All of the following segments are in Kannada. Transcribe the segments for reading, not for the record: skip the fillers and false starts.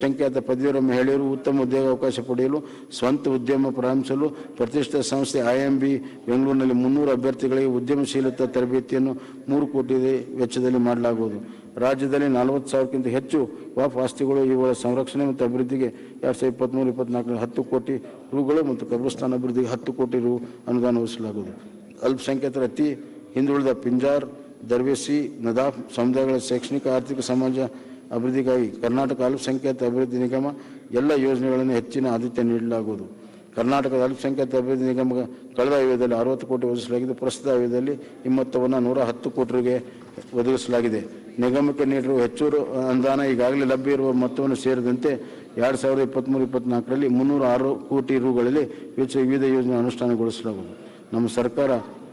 ಸಂಖ್ಯಾತ ಪದವೀಧರ ಮಹಿಳೆಯರು ಉತ್ತಮ ಉದ್ಯೋಗಾವಕಾಶ ಪಡೆಯಲು ಸ್ವಂತ ಉದ್ಯಮ ಪ್ರಾರಂಭಿಸಲು ಪ್ರತಿಷ್ಠಿತ ಸಂಸ್ಥೆ ಐಎಂಬಿ ಬೆಂಗಳೂರಿನಲ್ಲಿ 300 ಅಭ್ಯರ್ಥಿಗಳಿಗೆ ಉದ್ಯಮಶೀಲತಾ ತರಬೇತಿಯನ್ನು 3 ಕೋಟಿ ವೆಚ್ಚದಲ್ಲಿ ಮಾಡಲಾಗುವುದು. ರಾಜ್ಯದಲ್ಲಿ 40,000ಕ್ಕಿಂತ ಹೆಚ್ಚು ವಾಫ್ ಆಸ್ತಿಗಳು, ಇವುಗಳ ಸಂರಕ್ಷಣೆ ಮತ್ತು ಅಭಿವೃದ್ಧಿಗೆ 2023-24 10 ಕೋಟಿ ರೂಗಳು ಮತ್ತು ಕಬ್ರಸ್ತಾನ್ ಅಭಿವೃದ್ಧಿಗೆ 10 ಕೋಟಿ ರು ಅನುದಾನ ಒದಗಿಸಲಾಗುವುದು. ಅಲ್ಪಸಂಖ್ಯಾತರ ಅತಿ ಹಿಂದುಳಿದ ಪಿಂಜಾರ್, ದರ್ವೇಸಿ, ನದಾಫ್ ಸಮುದಾಯಗಳ ಶೈಕ್ಷಣಿಕ, ಆರ್ಥಿಕ, ಸಮಾಜ ಅಭಿವೃದ್ಧಿಗಾಗಿ ಕರ್ನಾಟಕ ಅಲ್ಪಸಂಖ್ಯಾತ ಅಭಿವೃದ್ಧಿ ನಿಗಮ ಎಲ್ಲ ಯೋಜನೆಗಳನ್ನು ಹೆಚ್ಚಿನ ಆದ್ಯತೆ ನೀಡಲಾಗುವುದು. ಕರ್ನಾಟಕದ ಅಲ್ಪಸಂಖ್ಯಾತ ಅಭಿವೃದ್ಧಿ ನಿಗಮ ಕಳೆದ ಆಯವ್ಯಯದಲ್ಲಿ 60 ಕೋಟಿ ಒದಗಿಸಲಾಗಿದ್ದು, ಪ್ರಸ್ತುತ ಆಯವ್ಯಯದಲ್ಲಿ ಈ ಮೊತ್ತವನ್ನು 110 ಕೋಟಿಗೆ ಒದಗಿಸಲಾಗಿದೆ. ನಿಗಮಕ್ಕೆ ನೀಡಿರುವ ಹೆಚ್ಚುವರಿ ಅನುದಾನ ಈಗಾಗಲೇ ಲಭ್ಯ ಇರುವ ಮೊತ್ತವನ್ನು ಸೇರಿದಂತೆ 2023-24ರಲ್ಲಿ 306 ಕೋಟಿ ರೂಗಳಲ್ಲಿ ವಿವಿಧ ಯೋಜನೆ ಅನುಷ್ಠಾನಗೊಳಿಸಲಾಗುವುದು. ನಮ್ಮ ಸರ್ಕಾರ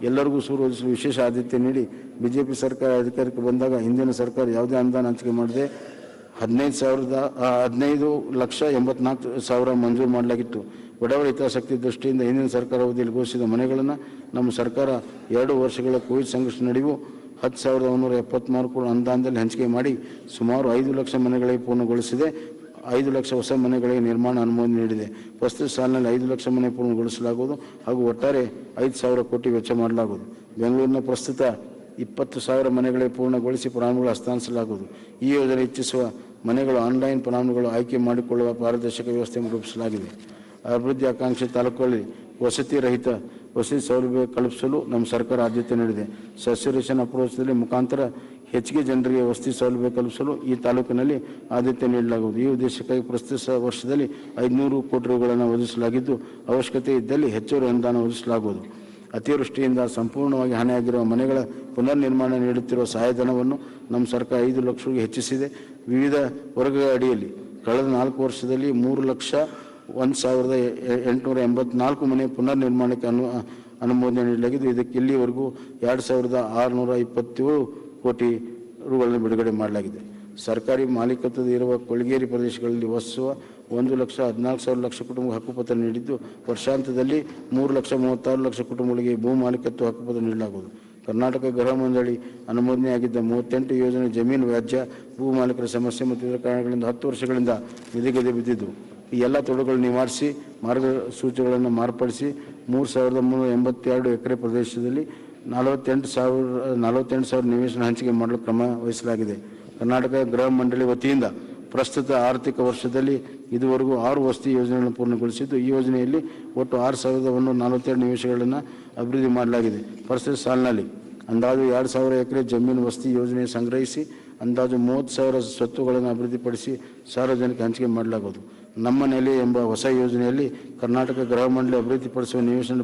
ಎಲ್ಲರಿಗೂ ಸೂರು ಒದಗಿಸಲು ವಿಶೇಷ ಆದ್ಯತೆ ನೀಡಿ ಬಿಜೆಪಿ ಸರ್ಕಾರ ಅಧಿಕಾರಕ್ಕೆ ಬಂದಾಗ ಹಿಂದಿನ ಸರ್ಕಾರ ಯಾವುದೇ ಅನುದಾನ ಹಂಚಿಕೆ ಮಾಡದೆ 15,84,000 ಮಂಜೂರು ಮಾಡಲಾಗಿತ್ತು. ಬಡವರ ಹಿತಾಸಕ್ತಿ ದೃಷ್ಟಿಯಿಂದ ಹಿಂದಿನ ಸರ್ಕಾರ ಅವಧಿಯಲ್ಲಿ ಘೋಷಿಸಿದ ಮನೆಗಳನ್ನು ನಮ್ಮ ಸರ್ಕಾರ 2 ವರ್ಷಗಳ ಕೋವಿಡ್ ಸಂಕಷ್ಟ ನಡುವೆಯೂ 10,173 ಕೋಟಿ ಅನುದಾನದಲ್ಲಿ ಹಂಚಿಕೆ ಮಾಡಿ ಸುಮಾರು 5 ಲಕ್ಷ ಮನೆಗಳಿಗೆ ಪೂರ್ಣಗೊಳಿಸಿದೆ. 5 ಲಕ್ಷ ಹೊಸ ಮನೆಗಳಿಗೆ ನಿರ್ಮಾಣ ಅನುಮೋದನೆ ನೀಡಿದೆ. ಪ್ರಸ್ತುತ ಸಾಲಿನಲ್ಲಿ 5 ಲಕ್ಷ ಮನೆ ಪೂರ್ಣಗೊಳಿಸಲಾಗುವುದು ಹಾಗೂ ಒಟ್ಟಾರೆ 5,000 ಕೋಟಿ ವೆಚ್ಚ ಮಾಡಲಾಗುವುದು. ಬೆಂಗಳೂರಿನ ಪ್ರಸ್ತುತ 20,000 ಮನೆಗಳಿಗೆ ಪೂರ್ಣಗೊಳಿಸಿ ಫಲಾನುಭವಿಗಳು ಹಸ್ತಾಂತರಿಸಲಾಗುವುದು. ಈ ಯೋಜನೆ ಇಚ್ಛಿಸುವ ಮನೆಗಳು ಆನ್ಲೈನ್ ಫಲಾನುಭವಿಗಳು ಆಯ್ಕೆ ಮಾಡಿಕೊಳ್ಳುವ ಪಾರದರ್ಶಕ ವ್ಯವಸ್ಥೆಯನ್ನು ರೂಪಿಸಲಾಗಿದೆ. ಅಭಿವೃದ್ಧಿ ಆಕಾಂಕ್ಷಿ ತಾಲೂಕುಗಳಲ್ಲಿ ವಸತಿ ರಹಿತ ವಸತಿ ಸೌಲಭ್ಯ ಕಲ್ಪಿಸಲು ನಮ್ಮ ಸರ್ಕಾರ ಆದ್ಯತೆ ನೀಡಿದೆ. ಸಸ್ಯರೇಷನ್ ಅಪ್ರೋಚದಲ್ಲಿ ಮುಖಾಂತರ ಹೆಚ್ಚಿಗೆ ಜನರಿಗೆ ವಸತಿ ಸೌಲಭ್ಯ ಕಲ್ಪಿಸಲು ಈ ತಾಲೂಕಿನಲ್ಲಿ ಆದ್ಯತೆ ನೀಡಲಾಗುವುದು. ಈ ಉದ್ದೇಶಕ್ಕಾಗಿ ಪ್ರಸ್ತುತ ವರ್ಷದಲ್ಲಿ 500 ಕೋಟಿ ರೂಗಳನ್ನು ಒದಗಿಸಲಾಗಿದ್ದು, ಅವಶ್ಯಕತೆ ಇದ್ದಲ್ಲಿ ಹೆಚ್ಚುವರಿ ಅನುದಾನ ಒದಗಿಸಲಾಗುವುದು. ಅತಿವೃಷ್ಟಿಯಿಂದ ಸಂಪೂರ್ಣವಾಗಿ ಹಾನಿಯಾಗಿರುವ ಮನೆಗಳ ಪುನರ್ ನಿರ್ಮಾಣ ನೀಡುತ್ತಿರುವ ಸಹಾಯಧನವನ್ನು ನಮ್ಮ ಸರ್ಕಾರ 5 ಲಕ್ಷಕ್ಕೆ ಹೆಚ್ಚಿಸಿದೆ. ವಿವಿಧ ವರ್ಗಗಳ ಅಡಿಯಲ್ಲಿ ಕಳೆದ 4 ವರ್ಷದಲ್ಲಿ 3,01,884 ಮನೆ ಪುನರ್ ನಿರ್ಮಾಣಕ್ಕೆ ಅನುಮೋದನೆ ನೀಡಲಾಗಿದ್ದು, ಇದಕ್ಕೆ ಇಲ್ಲಿವರೆಗೂ 2,627 ಕೋಟಿ ರೂಗಳನ್ನು ಬಿಡುಗಡೆ ಮಾಡಲಾಗಿದೆ. ಸರ್ಕಾರಿ ಮಾಲೀಕತ್ವದ ಇರುವ ಕೊಳಗೇರಿ ಪ್ರದೇಶಗಳಲ್ಲಿ ವಾಸಿಸುವ 1,14,000 ಲಕ್ಷ ಕುಟುಂಬ ಹಕ್ಕುಪತ್ರ ನೀಡಿದ್ದು, ವರ್ಷಾಂತದಲ್ಲಿ 3,36,00,000 ಕುಟುಂಬಗಳಿಗೆ ಭೂ ಮಾಲೀಕತ್ವ ಹಕ್ಕುಪತ್ರ ನೀಡಲಾಗುವುದು. ಕರ್ನಾಟಕ ಗೃಹ ಮಂಡಳಿ ಅನುಮೋದನೆಯಾಗಿದ್ದ 38 ಯೋಜನೆ ಜಮೀನು ವ್ಯಾಜ್ಯ, ಭೂ ಮಾಲೀಕರ ಸಮಸ್ಯೆ ಮತ್ತು ಇತರ ಕಾರಣಗಳಿಂದ 10 ವರ್ಷಗಳಿಂದ ನಿಧಿಗದೆ ಬಿದ್ದಿದ್ದು, ಈ ಎಲ್ಲ ತೊಡಗಳನ್ನು ನಿವಾರಿಸಿ ಮಾರ್ಗಸೂಚಿಗಳನ್ನು ಮಾರ್ಪಡಿಸಿ 3,382 ಎಕರೆ ಪ್ರದೇಶದಲ್ಲಿ 48,000 ನಿವೇಶನ ಹಂಚಿಕೆ ಮಾಡಲು ಕ್ರಮ ವಹಿಸಲಾಗಿದೆ. ಕರ್ನಾಟಕ ಗೃಹ ಮಂಡಳಿ ವತಿಯಿಂದ ಪ್ರಸ್ತುತ ಆರ್ಥಿಕ ವರ್ಷದಲ್ಲಿ ಇದುವರೆಗೂ 6 ವಸತಿ ಯೋಜನೆಗಳನ್ನು ಪೂರ್ಣಗೊಳಿಸಿದ್ದು, ಈ ಯೋಜನೆಯಲ್ಲಿ ಒಟ್ಟು 6,142 ನಿವೇಶನಗಳನ್ನು ಅಭಿವೃದ್ಧಿ ಮಾಡಲಾಗಿದೆ. ಪ್ರಸ್ತುತ ಸಾಲಿನಲ್ಲಿ ಅಂದಾಜು 2,000 ಎಕರೆ ಜಮೀನು ವಸತಿ ಯೋಜನೆ ಸಂಗ್ರಹಿಸಿ ಅಂದಾಜು 30,000 ಸ್ವತ್ತುಗಳನ್ನು ಅಭಿವೃದ್ಧಿಪಡಿಸಿ ಸಾರ್ವಜನಿಕ ಹಂಚಿಕೆ ಮಾಡಲಾಗುವುದು. ನಮ್ಮ ನೆಲೆ ಎಂಬ ಹೊಸ ಯೋಜನೆಯಲ್ಲಿ ಕರ್ನಾಟಕ ಗೃಹ ಮಂಡಳಿ ಅಭಿವೃದ್ಧಿಪಡಿಸುವ ನಿವೇಶನ